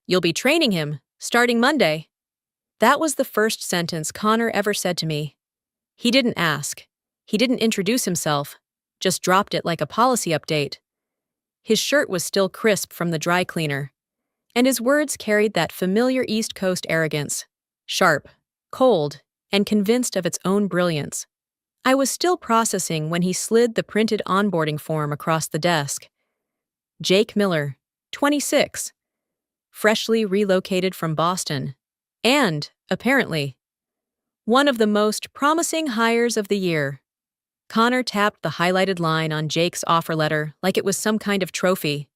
You'll be training him, starting Monday. That was the first sentence Connor ever said to me. He didn't ask. He didn't introduce himself, just dropped it like a policy update. His shirt was still crisp from the dry cleaner, and his words carried that familiar East Coast arrogance, sharp, cold, and convinced of its own brilliance. I was still processing when he slid the printed onboarding form across the desk. Jake Miller, 26, freshly relocated from Boston, and, apparently, one of the most promising hires of the year. Connor tapped the highlighted line on Jake's offer letter like it was some kind of trophy.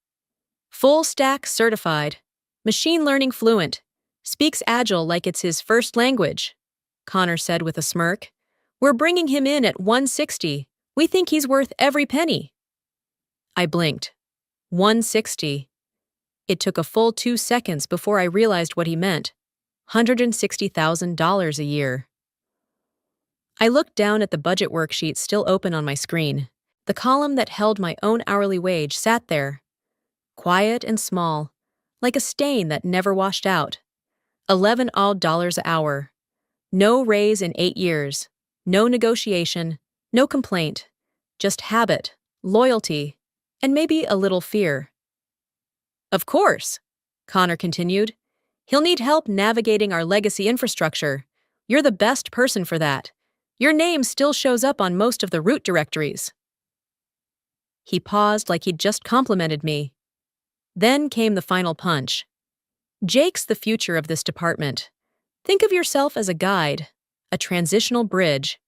Full stack certified, machine learning fluent, speaks Agile like it's his first language, Connor said with a smirk. We're bringing him in at 160. We think he's worth every penny. I blinked. 160. It took a full 2 seconds before I realized what he meant. $160,000 a year. I looked down at the budget worksheet still open on my screen. The column that held my own hourly wage sat there, quiet and small, like a stain that never washed out. $11 odd an hour. No raise in 8 years. No negotiation, no complaint. Just habit, loyalty, and maybe a little fear. Of course, Connor continued. He'll need help navigating our legacy infrastructure. You're the best person for that. Your name still shows up on most of the root directories. He paused like he'd just complimented me. Then came the final punch. Jake's the future of this department. Think of yourself as a guide, a transitional bridge.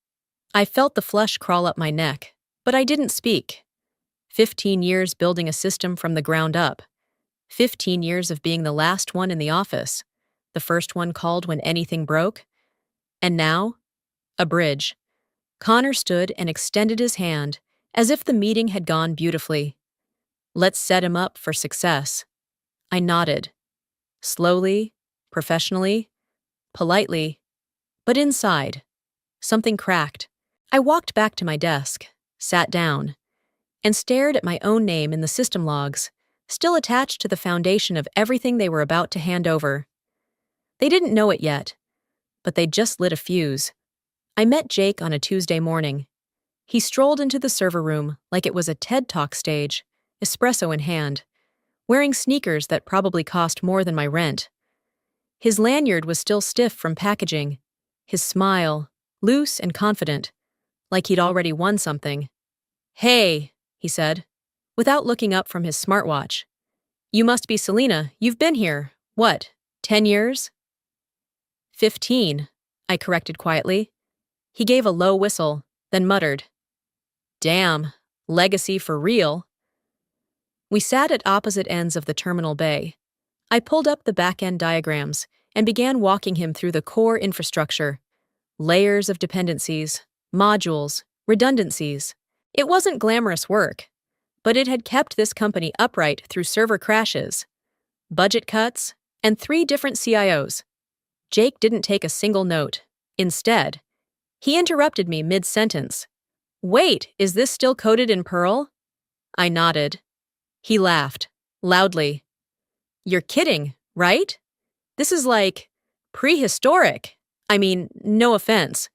I felt the flush crawl up my neck, but I didn't speak. 15 years building a system from the ground up. 15 years of being the last one in the office, the first one called when anything broke. And now, a bridge. Connor stood and extended his hand, as if the meeting had gone beautifully. Let's set him up for success. I nodded. Slowly, professionally, politely, but inside, something cracked. I walked back to my desk, sat down, and stared at my own name in the system logs, still attached to the foundation of everything they were about to hand over. They didn't know it yet, but they'd just lit a fuse. I met Jake on a Tuesday morning. He strolled into the server room like it was a TED Talk stage, espresso in hand, wearing sneakers that probably cost more than my rent. His lanyard was still stiff from packaging, his smile, loose and confident, like he'd already won something. Hey, he said, without looking up from his smartwatch. You must be Selena. You've been here, what, 10 years? 15, I corrected quietly. He gave a low whistle, then muttered, Damn, legacy for real. We sat at opposite ends of the terminal bay. I pulled up the back-end diagrams and began walking him through the core infrastructure. Layers of dependencies, modules, redundancies. It wasn't glamorous work, but it had kept this company upright through server crashes, budget cuts, and 3 different CIOs. Jake didn't take a single note. Instead, he interrupted me mid-sentence. Wait, is this still coded in Perl? I nodded. He laughed, loudly. You're kidding, right? This is like prehistoric. I mean, no offense.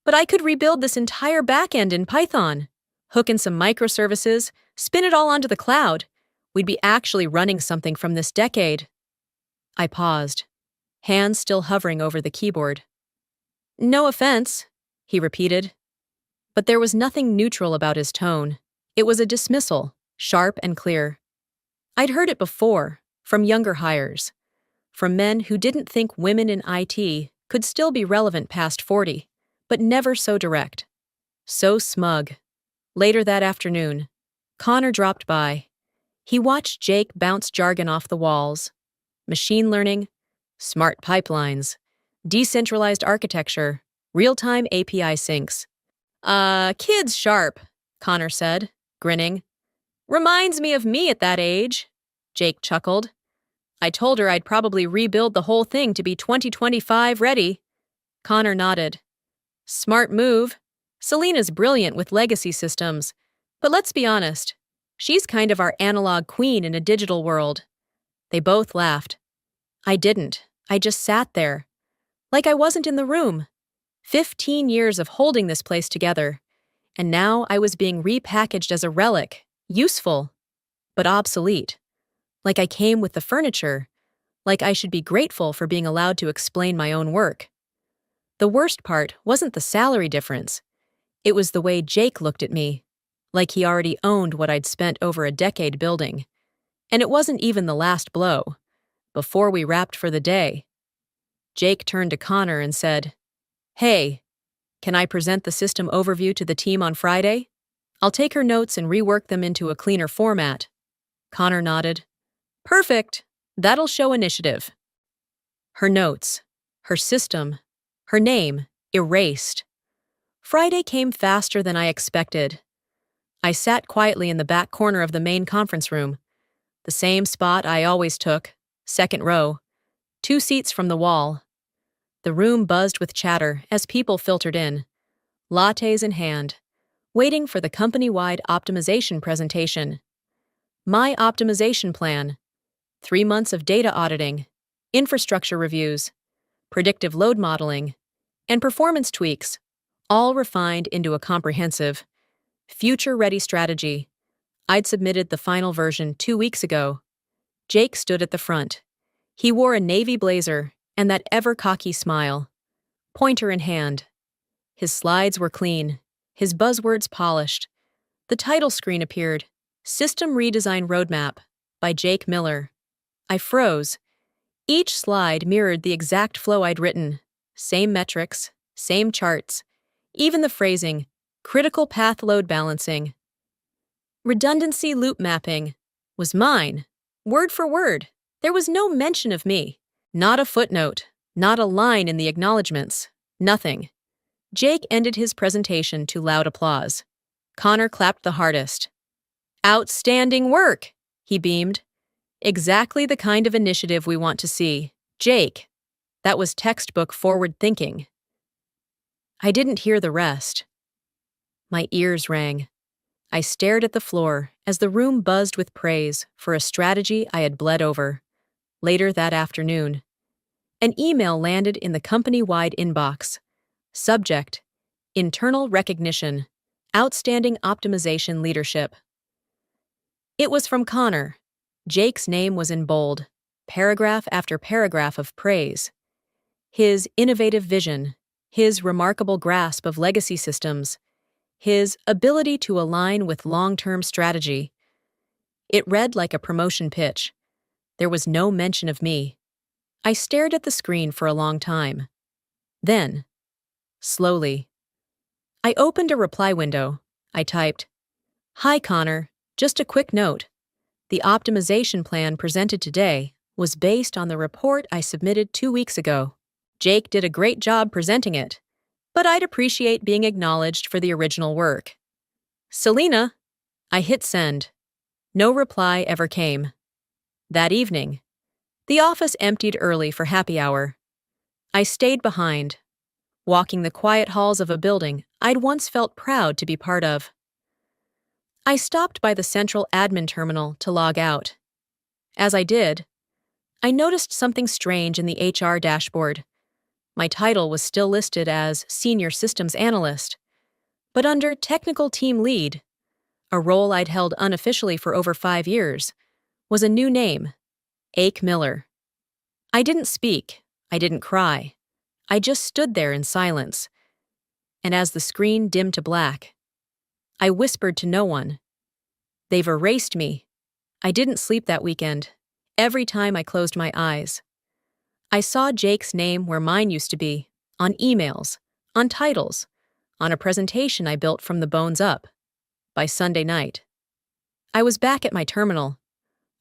But I could rebuild this entire backend in Python, hook in some microservices, spin it all onto the cloud. We'd be actually running something from this decade. I paused, hands still hovering over the keyboard. No offense, he repeated. But there was nothing neutral about his tone. It was a dismissal, sharp and clear. I'd heard it before, from younger hires, from men who didn't think women in IT could still be relevant past 40, but never so direct. So smug. Later that afternoon, Connor dropped by. He watched Jake bounce jargon off the walls. Machine learning, smart pipelines, decentralized architecture, real-time API syncs. Kid's sharp, Connor said, grinning. Reminds me of me at that age, Jake chuckled. I told her I'd probably rebuild the whole thing to be 2025 ready. Connor nodded. Smart move. Selena's brilliant with legacy systems. But let's be honest, she's kind of our analog queen in a digital world. They both laughed. I didn't. I just sat there, like I wasn't in the room. 15 years of holding this place together, and now I was being repackaged as a relic, useful, but obsolete. Like I came with the furniture, like I should be grateful for being allowed to explain my own work. The worst part wasn't the salary difference. It was the way Jake looked at me, like he already owned what I'd spent over a decade building. And it wasn't even the last blow. Before we wrapped for the day, Jake turned to Connor and said, "Hey, can I present the system overview to the team on Friday? I'll take her notes and rework them into a cleaner format." Connor nodded. "Perfect. That'll show initiative." Her notes, her system, her name, erased. Friday came faster than I expected. I sat quietly in the back corner of the main conference room, the same spot I always took, second row, 2 seats from the wall. The room buzzed with chatter as people filtered in, lattes in hand, waiting for the company-wide optimization presentation. My optimization plan: 3 months of data auditing, infrastructure reviews, predictive load modeling, and performance tweaks, all refined into a comprehensive, future-ready strategy. I'd submitted the final version 2 weeks ago. Jake stood at the front. He wore a navy blazer and that ever-cocky smile, pointer in hand. His slides were clean, his buzzwords polished. The title screen appeared, System Redesign Roadmap by Jake Miller. I froze. Each slide mirrored the exact flow I'd written. Same metrics, same charts, even the phrasing, critical path load balancing. Redundancy loop mapping was mine, word for word. There was no mention of me. Not a footnote, not a line in the acknowledgments, nothing. Jake ended his presentation to loud applause. Connor clapped the hardest. "Outstanding work," he beamed. "Exactly the kind of initiative we want to see. Jake." That was textbook forward thinking. I didn't hear the rest. My ears rang. I stared at the floor as the room buzzed with praise for a strategy I had bled over. Later that afternoon, an email landed in the company-wide inbox. Subject: Internal recognition. Outstanding optimization leadership. It was from Connor. Jake's name was in bold, paragraph after paragraph of praise. His innovative vision, his remarkable grasp of legacy systems, his ability to align with long-term strategy. It read like a promotion pitch. There was no mention of me. I stared at the screen for a long time. Then, slowly, I opened a reply window. I typed, "Hi Connor, just a quick note. The optimization plan presented today was based on the report I submitted 2 weeks ago. Jake did a great job presenting it, but I'd appreciate being acknowledged for the original work. Selena." I hit send. No reply ever came. That evening, the office emptied early for happy hour. I stayed behind, walking the quiet halls of a building I'd once felt proud to be part of. I stopped by the central admin terminal to log out. As I did, I noticed something strange in the HR dashboard. My title was still listed as Senior Systems Analyst, but under Technical Team Lead, a role I'd held unofficially for over 5 years, was a new name: Jake Miller. I didn't speak. I didn't cry. I just stood there in silence. And as the screen dimmed to black, I whispered to no one. "They've erased me." I didn't sleep that weekend. Every time I closed my eyes, I saw Jake's name where mine used to be, on emails, on titles, on a presentation I built from the bones up. By Sunday night, I was back at my terminal.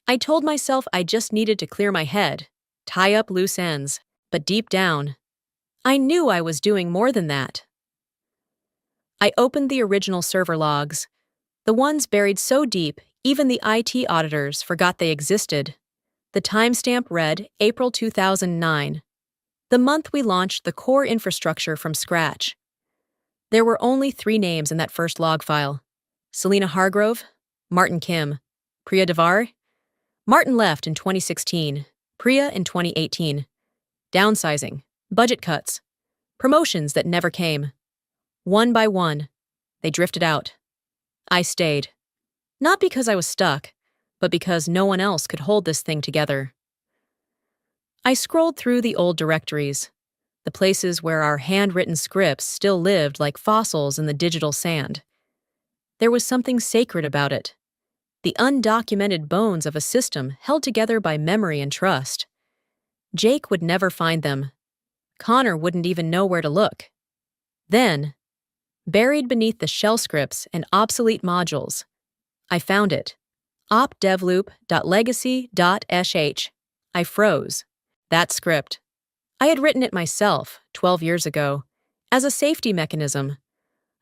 I told myself I just needed to clear my head, tie up loose ends, but deep down, I knew I was doing more than that. I opened the original server logs, the ones buried so deep even the IT auditors forgot they existed. The timestamp read April 2009, the month we launched the core infrastructure from scratch. There were only 3 names in that first log file: Selena Hargrove, Martin Kim, Priya Devar. Martin left in 2016. Priya in 2018. Downsizing, budget cuts, promotions that never came. One by one, they drifted out. I stayed. Not because I was stuck, but because no one else could hold this thing together. I scrolled through the old directories, the places where our handwritten scripts still lived like fossils in the digital sand. There was something sacred about it. The undocumented bones of a system held together by memory and trust. Jake would never find them. Connor wouldn't even know where to look. Then, buried beneath the shell scripts and obsolete modules, I found it. opdevloop.legacy.sh. I froze. That script. I had written it myself 12 years ago, as a safety mechanism,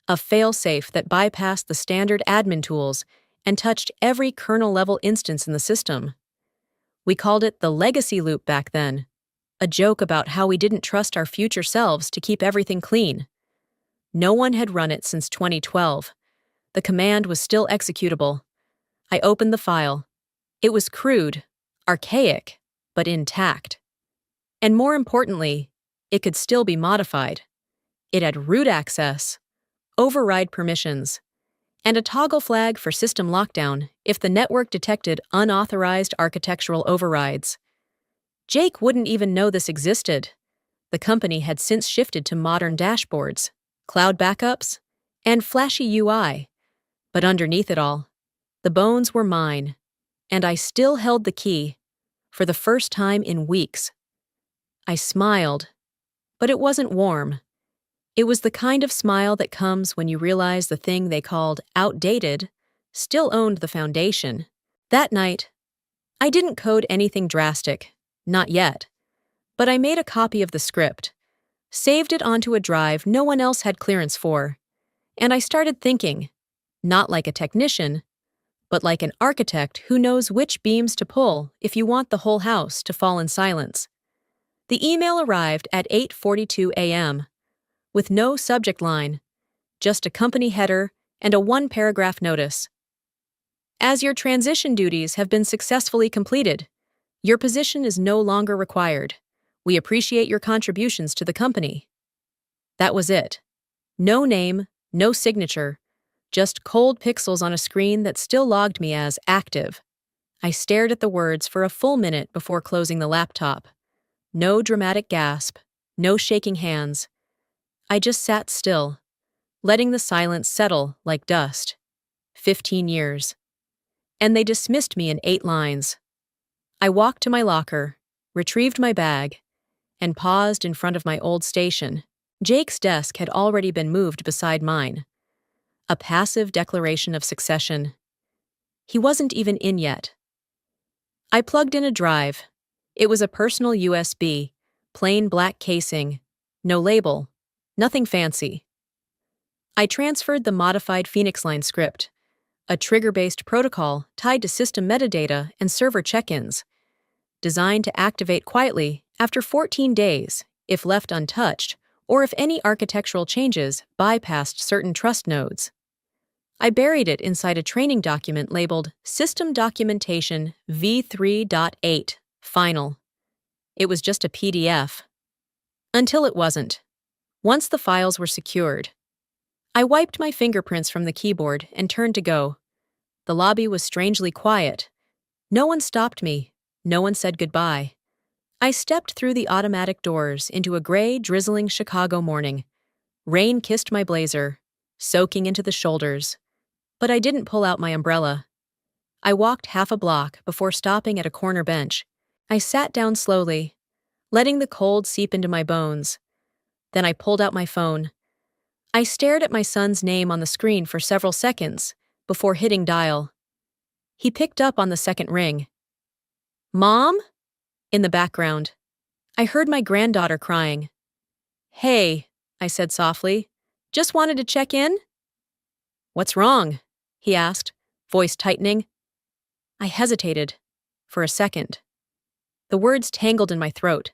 a fail-safe that bypassed the standard admin tools and touched every kernel-level instance in the system. We called it the legacy loop back then, a joke about how we didn't trust our future selves to keep everything clean. No one had run it since 2012. The command was still executable. I opened the file. It was crude, archaic, but intact. And more importantly, it could still be modified. It had root access, override permissions, and a toggle flag for system lockdown if the network detected unauthorized architectural overrides. Jake wouldn't even know this existed. The company had since shifted to modern dashboards, cloud backups, and flashy UI. But underneath it all, the bones were mine, and I still held the key, for the first time in weeks. I smiled, but it wasn't warm. It was the kind of smile that comes when you realize the thing they called outdated still owned the foundation. That night, I didn't code anything drastic, not yet, but I made a copy of the script, saved it onto a drive no one else had clearance for, and I started thinking, not like a technician, but like an architect who knows which beams to pull if you want the whole house to fall in silence. The email arrived at 8:42 a.m., with no subject line, just a company header and a one-paragraph notice. As your transition duties have been successfully completed, your position is no longer required. We appreciate your contributions to the company. That was it. No name, no signature, just cold pixels on a screen that still logged me as active. I stared at the words for a full minute before closing the laptop. No dramatic gasp, no shaking hands. I just sat still, letting the silence settle like dust. 15 years. And they dismissed me in 8 lines. I walked to my locker, retrieved my bag, and paused in front of my old station. Jake's desk had already been moved beside mine. A passive declaration of succession. He wasn't even in yet. I plugged in a drive. It was a personal USB, plain black casing, no label, nothing fancy. I transferred the modified Phoenix Line script, a trigger-based protocol tied to system metadata and server check-ins, designed to activate quietly after 14 days if left untouched or if any architectural changes bypassed certain trust nodes. I buried it inside a training document labeled System Documentation v3.8 Final. It was just a PDF. Until it wasn't. Once the files were secured, I wiped my fingerprints from the keyboard and turned to go. The lobby was strangely quiet. No one stopped me. No one said goodbye. I stepped through the automatic doors into a gray, drizzling Chicago morning. Rain kissed my blazer, soaking into the shoulders. But I didn't pull out my umbrella. I walked half a block before stopping at a corner bench. I sat down slowly, letting the cold seep into my bones. Then I pulled out my phone. I stared at my son's name on the screen for several seconds before hitting dial. He picked up on the second ring. "Mom?" In the background, I heard my granddaughter crying. "Hey," I said softly. "Just wanted to check in?" "What's wrong?" he asked, voice tightening. I hesitated for a second. The words tangled in my throat.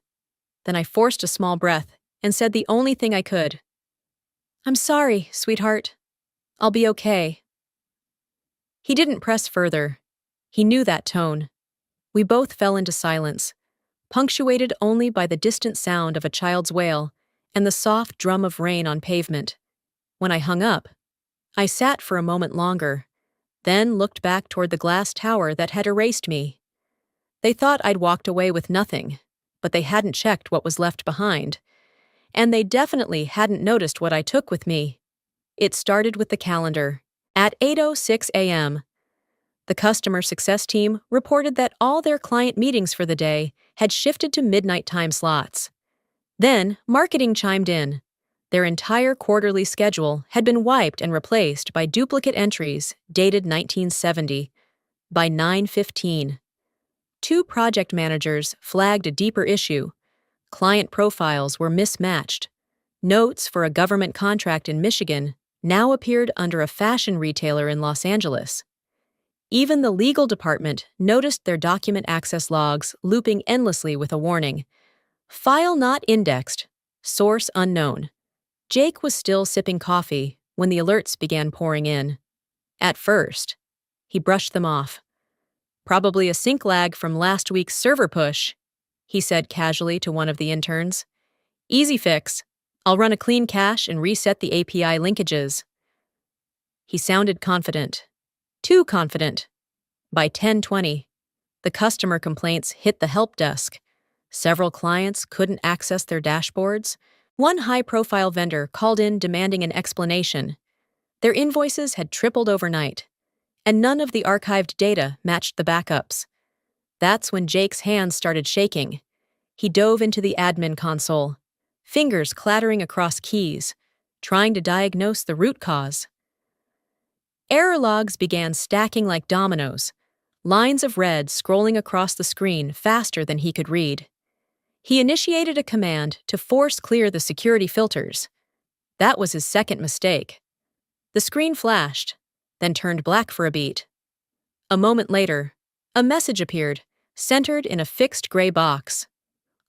Then I forced a small breath and said the only thing I could. "I'm sorry, sweetheart. I'll be okay." He didn't press further. He knew that tone. We both fell into silence, punctuated only by the distant sound of a child's wail and the soft drum of rain on pavement. When I hung up, I sat for a moment longer, then looked back toward the glass tower that had erased me. They thought I'd walked away with nothing, but they hadn't checked what was left behind. And they definitely hadn't noticed what I took with me. It started with the calendar. At 8:06 a.m., the customer success team reported that all their client meetings for the day had shifted to midnight time slots. Then, marketing chimed in. Their entire quarterly schedule had been wiped and replaced by duplicate entries dated 1970. By 9:15, two project managers flagged a deeper issue. Client profiles were mismatched. Notes for a government contract in Michigan now appeared under a fashion retailer in Los Angeles. Even the legal department noticed their document access logs looping endlessly with a warning. File not indexed. Source unknown. Jake was still sipping coffee when the alerts began pouring in. At first, he brushed them off. Probably a sync lag from last week's server push, he said casually to one of the interns. Easy fix. I'll run a clean cache and reset the API linkages. He sounded confident. Too confident. By 10:20, the customer complaints hit the help desk. Several clients couldn't access their dashboards. One high-profile vendor called in demanding an explanation. Their invoices had tripled overnight, and none of the archived data matched the backups. That's when Jake's hands started shaking. He dove into the admin console, fingers clattering across keys, trying to diagnose the root cause. Error logs began stacking like dominoes, lines of red scrolling across the screen faster than he could read. He initiated a command to force clear the security filters. That was his second mistake. The screen flashed, then turned black for a beat. A moment later, a message appeared, centered in a fixed gray box.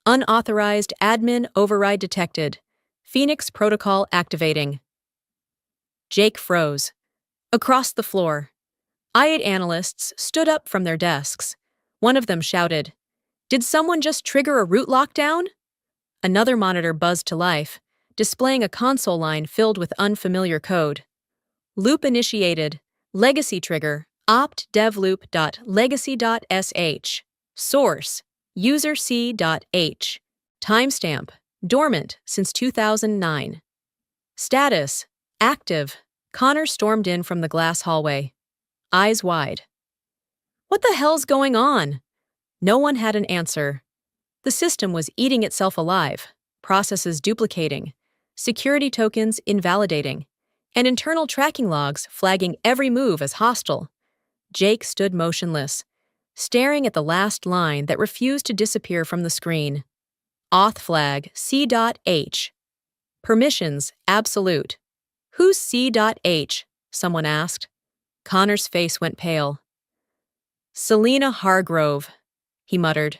Unauthorized admin override detected. Phoenix protocol activating. Jake froze. Across the floor, I-8 analysts stood up from their desks. One of them shouted, "Did someone just trigger a root lockdown?" Another monitor buzzed to life, displaying a console line filled with unfamiliar code. Loop initiated. Legacy trigger. opt_devloop.legacy.sh. Source. User c.h. Timestamp. Dormant since 2009. Status. Active. Connor stormed in from the glass hallway, eyes wide. What the hell's going on? No one had an answer. The system was eating itself alive, processes duplicating, security tokens invalidating, and internal tracking logs flagging every move as hostile. Jake stood motionless, staring at the last line that refused to disappear from the screen. Auth flag c.h. Permissions absolute. Who's c.h? Someone asked. Connor's face went pale. Selena Hargrove, he muttered.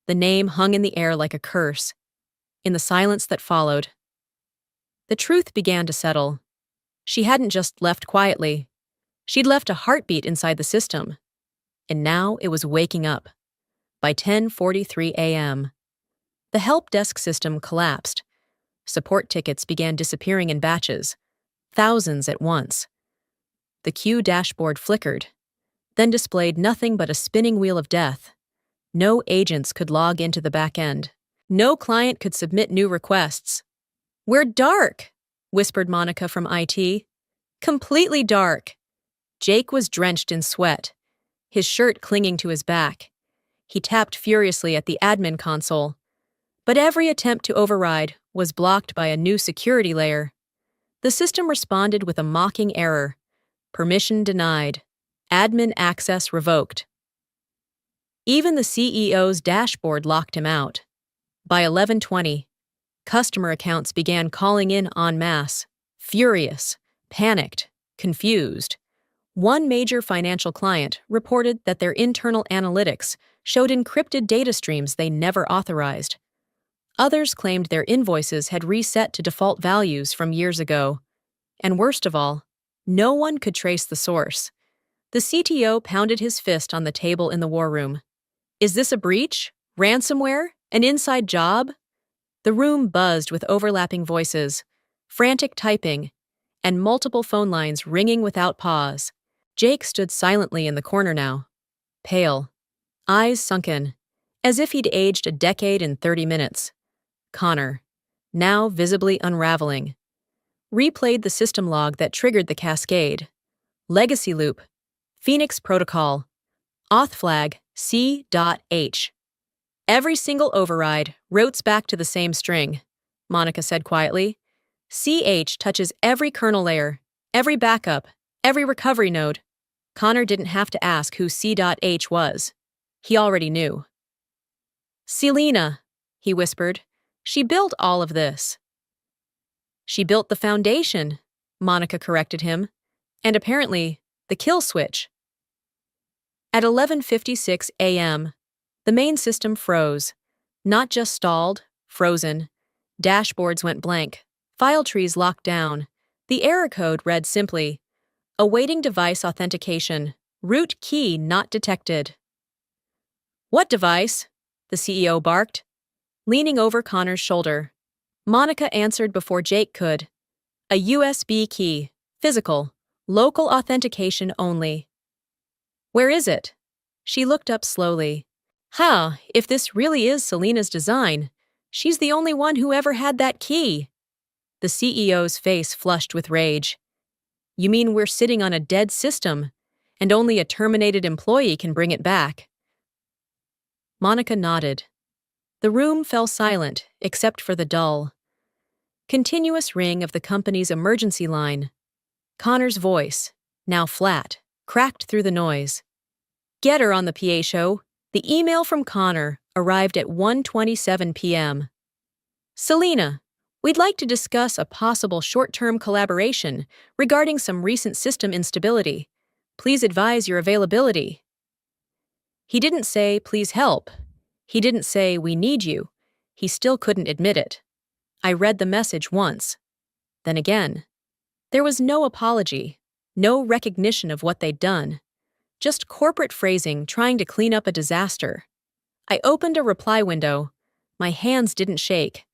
The name hung in the air like a curse. In the silence that followed, the truth began to settle. She hadn't just left quietly. She'd left a heartbeat inside the system. And now it was waking up. By 10:43 a.m., the help desk system collapsed. Support tickets began disappearing in batches, thousands at once. The queue dashboard flickered, then displayed nothing but a spinning wheel of death. No agents could log into the back end. No client could submit new requests. "We're dark," whispered Monica from IT. "Completely dark." Jake was drenched in sweat, his shirt clinging to his back. He tapped furiously at the admin console, but every attempt to override was blocked by a new security layer. The system responded with a mocking error. Permission denied. Admin access revoked. Even the CEO's dashboard locked him out. By 11:20, customer accounts began calling in en masse, furious, panicked, confused. One major financial client reported that their internal analytics showed encrypted data streams they never authorized. Others claimed their invoices had reset to default values from years ago. And worst of all, no one could trace the source. The CTO pounded his fist on the table in the war room. Is this a breach? Ransomware? An inside job? The room buzzed with overlapping voices, frantic typing, and multiple phone lines ringing without pause. Jake stood silently in the corner now, pale, eyes sunken, as if he'd aged a decade in 30 minutes. Connor, now visibly unraveling, replayed the system log that triggered the cascade. Legacy loop, Phoenix protocol, auth flag C.H. Every single override routes back to the same string, Monica said quietly. CH touches every kernel layer, every backup, every recovery node. Connor didn't have to ask who C.H was. He already knew. Selena, he whispered. She built all of this. She built the foundation, Monica corrected him, and apparently the kill switch. At 11:56 a.m., the main system froze. Not just stalled, frozen. Dashboards went blank. File trees locked down. The error code read simply, awaiting device authentication. Root key not detected. What device? The CEO barked, leaning over Connor's shoulder. Monica answered before Jake could. A USB key. Physical. Local authentication only. Where is it? She looked up slowly. If this really is Selena's design, she's the only one who ever had that key. The CEO's face flushed with rage. You mean we're sitting on a dead system, and only a terminated employee can bring it back? Monica nodded. The room fell silent, except for the dull, continuous ring of the company's emergency line. Connor's voice, now flat, cracked through the noise. Get her on the PA show. The email from Connor arrived at 1:27 p.m. Selena, we'd like to discuss a possible short-term collaboration regarding some recent system instability. Please advise your availability. He didn't say, please help. He didn't say, we need you. He still couldn't admit it. I read the message once. Then again. There was no apology, no recognition of what they'd done. Just corporate phrasing trying to clean up a disaster. I opened a reply window. My hands didn't shake.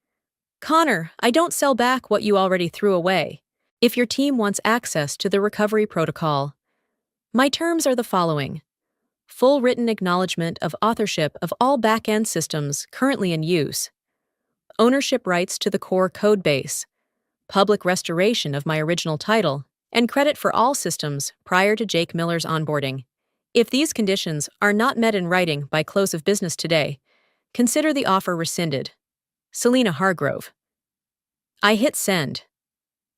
Connor, I don't sell back what you already threw away. If your team wants access to the recovery protocol, my terms are the following. Full written acknowledgement of authorship of all back-end systems currently in use. Ownership rights to the core code base. Public restoration of my original title, and credit for all systems prior to Jake Miller's onboarding. If these conditions are not met in writing by close of business today, consider the offer rescinded. Selena Hargrove. I hit send.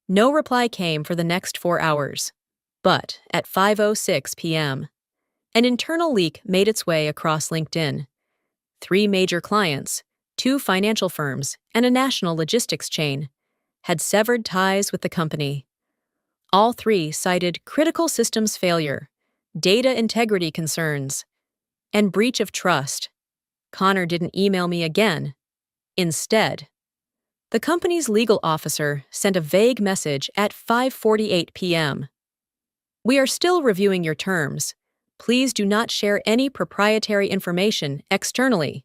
No reply came for the next 4 hours. But at 5:06 p.m., an internal leak made its way across LinkedIn. 3 major clients, 2 financial firms, and a national logistics chain had severed ties with the company. All 3 cited critical systems failure, data integrity concerns, and breach of trust. Connor didn't email me again. Instead, the company's legal officer sent a vague message at 5:48 p.m. We are still reviewing your terms. Please do not share any proprietary information externally.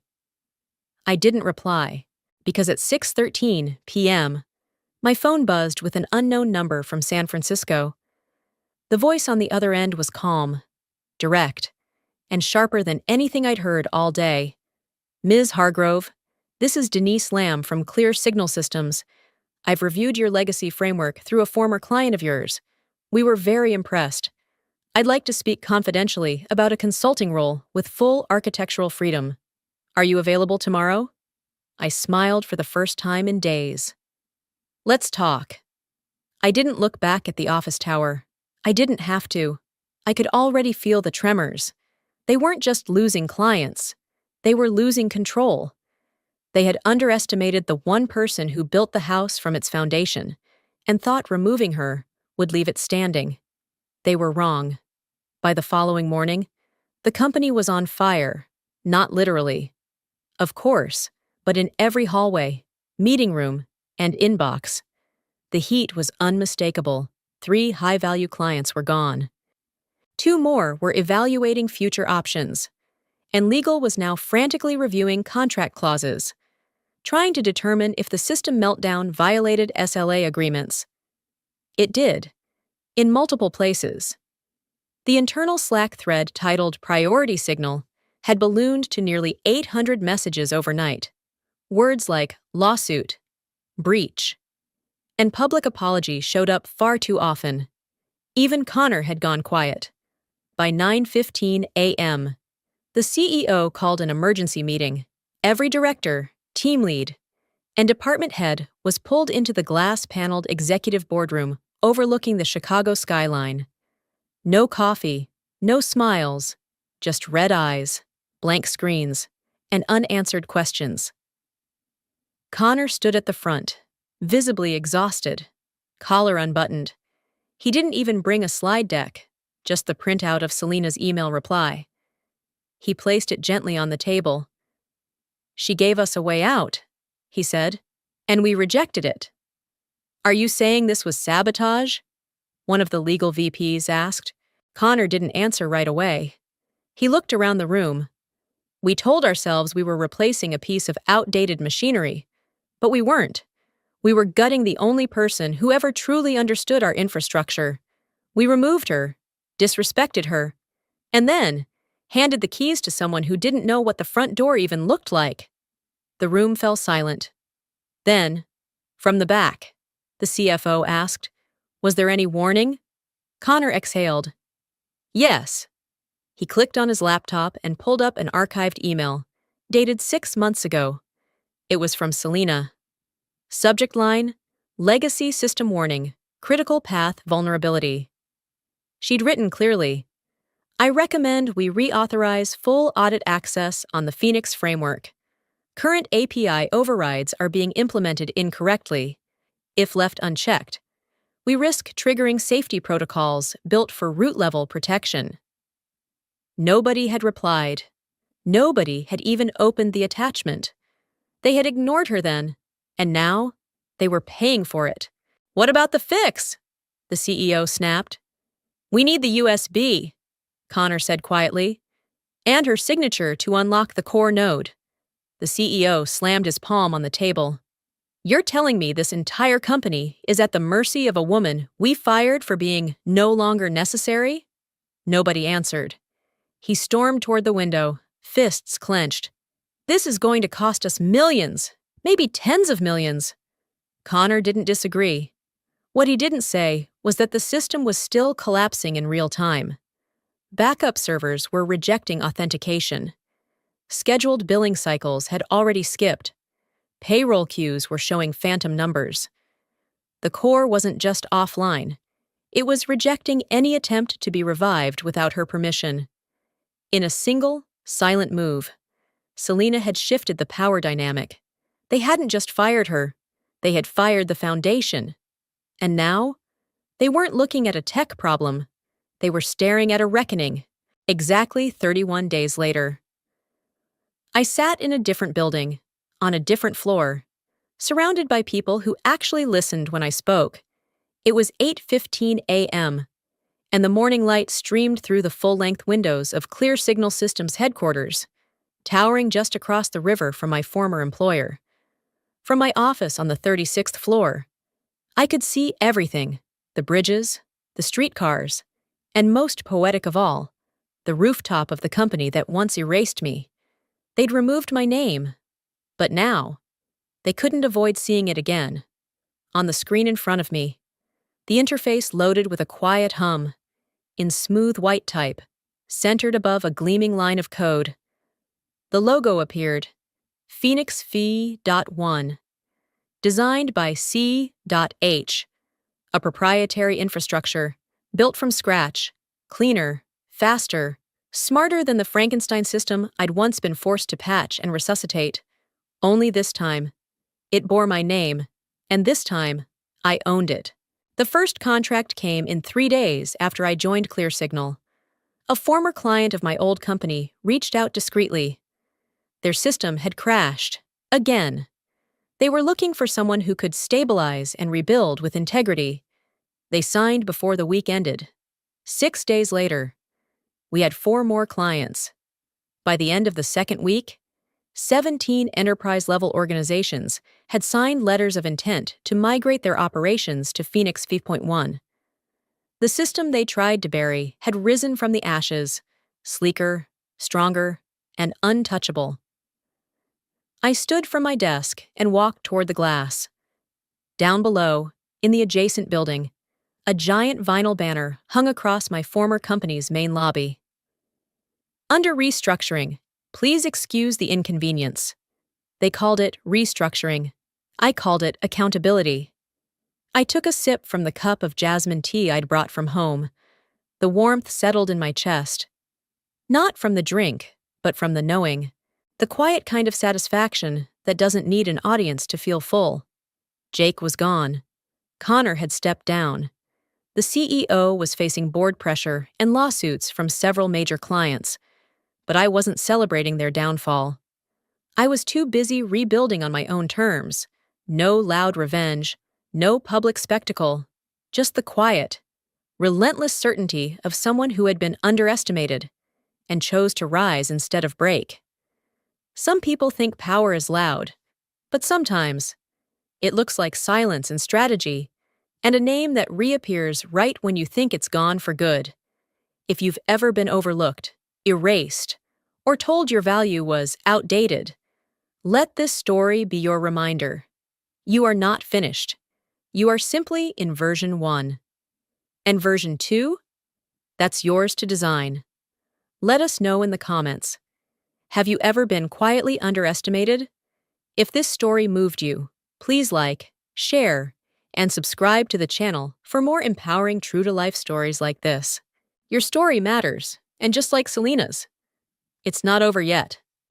I didn't reply, because at 6:13 p.m., my phone buzzed with an unknown number from San Francisco. The voice on the other end was calm, direct, and sharper than anything I'd heard all day. Ms. Hargrove, this is Denise Lamb from Clear Signal Systems. I've reviewed your legacy framework through a former client of yours. We were very impressed. I'd like to speak confidentially about a consulting role with full architectural freedom. Are you available tomorrow? I smiled for the first time in days. Let's talk. I didn't look back at the office tower. I didn't have to. I could already feel the tremors. They weren't just losing clients. They were losing control. They had underestimated the one person who built the house from its foundation and thought removing her would leave it standing. They were wrong. By the following morning, the company was on fire, not literally. Of course, but in every hallway, meeting room, and inbox. The heat was unmistakable. 3 high-value clients were gone. 2 more were evaluating future options. and legal was now frantically reviewing contract clauses, trying to determine if the system meltdown violated SLA agreements. It did, in multiple places. The internal Slack thread titled Priority Signal had ballooned to nearly 800 messages overnight. Words like lawsuit, breach, and public apology showed up far too often. Even Connor had gone quiet. By 9:15 a.m., the CEO called an emergency meeting. Every director, team lead, and department head was pulled into the glass-paneled executive boardroom overlooking the Chicago skyline. No coffee, no smiles, just red eyes, blank screens, and unanswered questions. Connor stood at the front, visibly exhausted, collar unbuttoned. He didn't even bring a slide deck, just the printout of Selena's email reply. He placed it gently on the table. "She gave us a way out," he said, "and we rejected it." "Are you saying this was sabotage?" one of the legal VPs asked. Connor didn't answer right away. He looked around the room. "We told ourselves we were replacing a piece of outdated machinery, but we weren't. We were gutting the only person who ever truly understood our infrastructure. We removed her, disrespected her, and then handed the keys to someone who didn't know what the front door even looked like." The room fell silent. Then, from the back, the CFO asked, "Was there any warning?" Connor exhaled. "Yes." He clicked on his laptop and pulled up an archived email, dated 6 months ago. It was from Selena. Subject line, "Legacy System Warning, Critical Path Vulnerability." She'd written clearly, "I recommend we reauthorize full audit access on the Phoenix framework. Current API overrides are being implemented incorrectly. If left unchecked, we risk triggering safety protocols built for root-level protection." Nobody had replied. Nobody had even opened the attachment. They had ignored her then, and now they were paying for it. "What about the fix?" the CEO snapped. "We need the USB," Connor said quietly, "and her signature to unlock the core node." The CEO slammed his palm on the table. "You're telling me this entire company is at the mercy of a woman we fired for being no longer necessary?" Nobody answered. He stormed toward the window, fists clenched. "This is going to cost us millions, maybe tens of millions." Connor didn't disagree. What he didn't say was that the system was still collapsing in real time. Backup servers were rejecting authentication. Scheduled billing cycles had already skipped. Payroll queues were showing phantom numbers. The core wasn't just offline. It was rejecting any attempt to be revived without her permission. In a single, silent move, Selena had shifted the power dynamic. They hadn't just fired her, they had fired the foundation. And now, they weren't looking at a tech problem. They were staring at a reckoning, exactly 31 days later. I sat in a different building, on a different floor, surrounded by people who actually listened when I spoke. It was 8:15 a.m., and the morning light streamed through the full-length windows of Clear Signal Systems headquarters, towering just across the river from my former employer. From my office on the 36th floor, I could see everything: the bridges, the streetcars, and most poetic of all, the rooftop of the company that once erased me. They'd removed my name, but now, they couldn't avoid seeing it again. On the screen in front of me, the interface loaded with a quiet hum, in smooth white type, centered above a gleaming line of code. The logo appeared, Phoenix Phi.1, designed by C.H, a proprietary infrastructure, built from scratch, cleaner, faster, smarter than the Frankenstein system I'd once been forced to patch and resuscitate. Only this time, it bore my name, and this time, I owned it. The first contract came in 3 days after I joined ClearSignal. A former client of my old company reached out discreetly. Their system had crashed, again. They were looking for someone who could stabilize and rebuild with integrity. They signed before the week ended. 6 days later, we had 4 more clients. By the end of the second week, 17 enterprise-level organizations had signed letters of intent to migrate their operations to Phoenix 5.1. The system they tried to bury had risen from the ashes, sleeker, stronger, and untouchable. I stood from my desk and walked toward the glass. Down below, in the adjacent building, a giant vinyl banner hung across my former company's main lobby. Under restructuring, please excuse the inconvenience. They called it restructuring. I called it accountability. I took a sip from the cup of jasmine tea I'd brought from home. The warmth settled in my chest. Not from the drink, but from the knowing. The quiet kind of satisfaction that doesn't need an audience to feel full. Jake was gone. Connor had stepped down. The CEO was facing board pressure and lawsuits from several major clients, but I wasn't celebrating their downfall. I was too busy rebuilding on my own terms. No loud revenge, no public spectacle, just the quiet, relentless certainty of someone who had been underestimated and chose to rise instead of break. Some people think power is loud, but sometimes it looks like silence and strategy, and a name that reappears right when you think it's gone for good. If you've ever been overlooked, erased, or told your value was outdated, let this story be your reminder. You are not finished. You are simply in version 1. And version 2? That's yours to design. Let us know in the comments. Have you ever been quietly underestimated? If this story moved you, please like, share, and subscribe to the channel for more empowering true-to-life stories like this. Your story matters, and just like Selena's, it's not over yet.